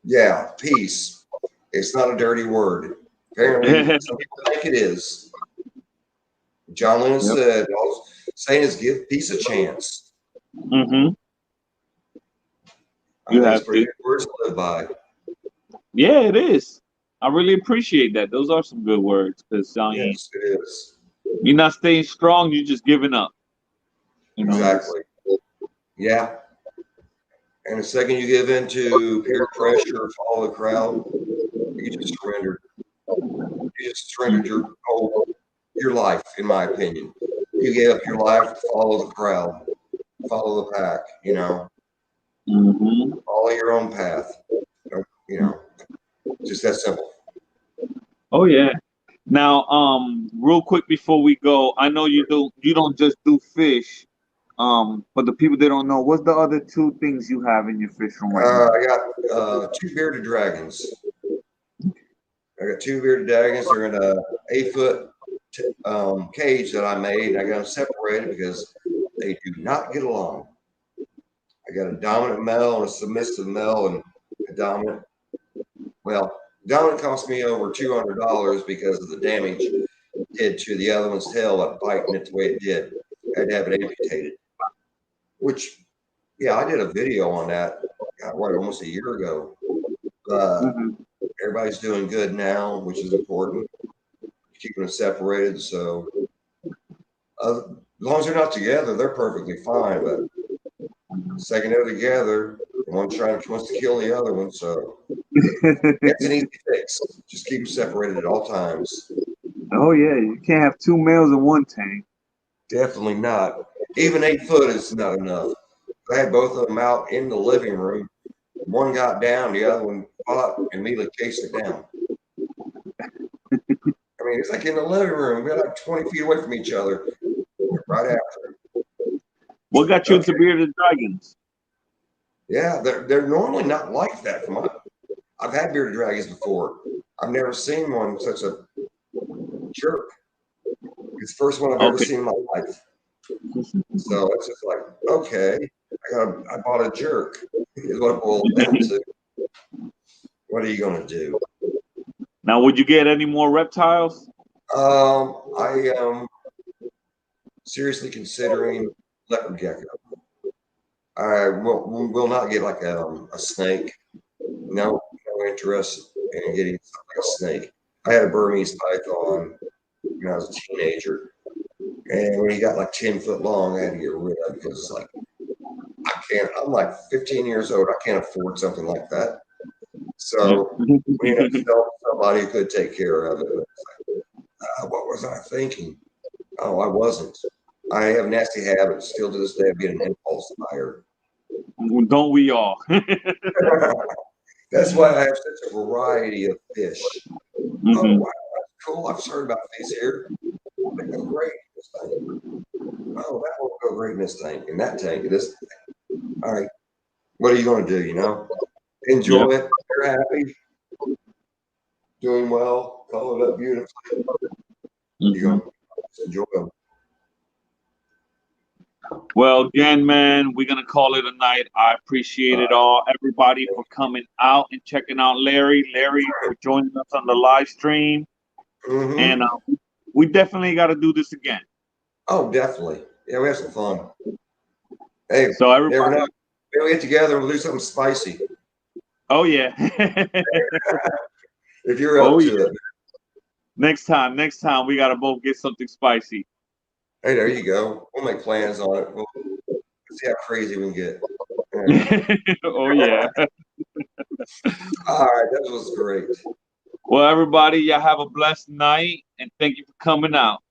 Yeah, peace. It's not a dirty word. Apparently, Yep. some people think it is. John Lennon said, all saying is give peace a chance. Mm-hmm. I You think it's have pretty to. good words to live by. Yeah, it is. I really appreciate that. Those are some good words because Yes, it is. you're not staying strong. You're just giving up. You know, just Exactly. Yeah. And the second you give in to peer pressure or follow the crowd, you just surrendered. You just surrendered your life, in my opinion. You gave up your life to follow the crowd, follow the pack, mm-hmm. follow your own path. You know, just that simple. Oh yeah. Now, real quick before we go, I know you don't just do fish. For the people that don't know, what's the other two things you have in your fish room right now? I got two bearded dragons. I got two bearded dragons. They're in a 8 foot cage that I made. I got them separated because they do not get along. I got a dominant male and a submissive male, and a dominant. Well, dominant cost me over $200 because of the damage it did to the other one's tail by biting it the way it did. I had to have it amputated. Which, yeah, I did a video on that. God, what, almost a year ago. Mm-hmm. Everybody's doing good now, which is important. Keeping them separated, so as long as they're not together, they're perfectly fine. But the second they're together, one wants to kill the other one. So it's an easy fix. Just keep them separated at all times. Oh yeah, you can't have two males in one tank. Definitely not. Even 8 foot is not enough. I had both of them out in the living room. One got down, the other one fought and immediately chased it down. I mean, it's like in the living room. We're like 20 feet away from each other. Right after. What got you into Okay. bearded dragons? Yeah, they're normally not like that. I've had bearded dragons before. I've never seen one such a jerk. It's the first one I've ever Okay. seen in my life. So it's just like, okay, I bought a jerk. Is what it boils down to. What are you gonna do? Now, would you get any more reptiles? I am seriously considering leopard gecko. I will not get like a snake. No interest in getting something like a snake. I had a Burmese python when I was a teenager, and when he got like 10 foot long, I had to get rid of it because it's like I can't. I'm like 15 years old. I can't afford something like that. Yeah. So we ended up selling somebody who could take care of it. But it's like, what was I thinking? Oh, I wasn't. I have nasty habits still to this day of being an impulse buyer. Don't we all? That's why I have such a variety of fish. Oh, Mm-hmm. wow, that's cool. I've heard about these here. They go great in this tank. Oh, that won't go great in this tank, in that tank, in this tank. All right. What are you going to do? Yeah. Enjoy it. You're happy, doing well, color it up beautifully. You're Mm-hmm. going to enjoy them. Well, again, man, we're gonna call it a night. I appreciate it all, everybody, for coming out and checking out Larry for joining us on the live stream, and Mm-hmm. we definitely got to do this again. Oh, definitely. Yeah, we have some fun. Hey, So never everybody, know. Maybe we get together and we'll do something spicy oh yeah, if you're oh up yeah. to it. Next time, we gotta both get something spicy. Hey, there you go. We'll make plans on it. See how crazy we can get. Oh yeah. All right, that was great. Well, everybody, y'all have a blessed night, and thank you for coming out.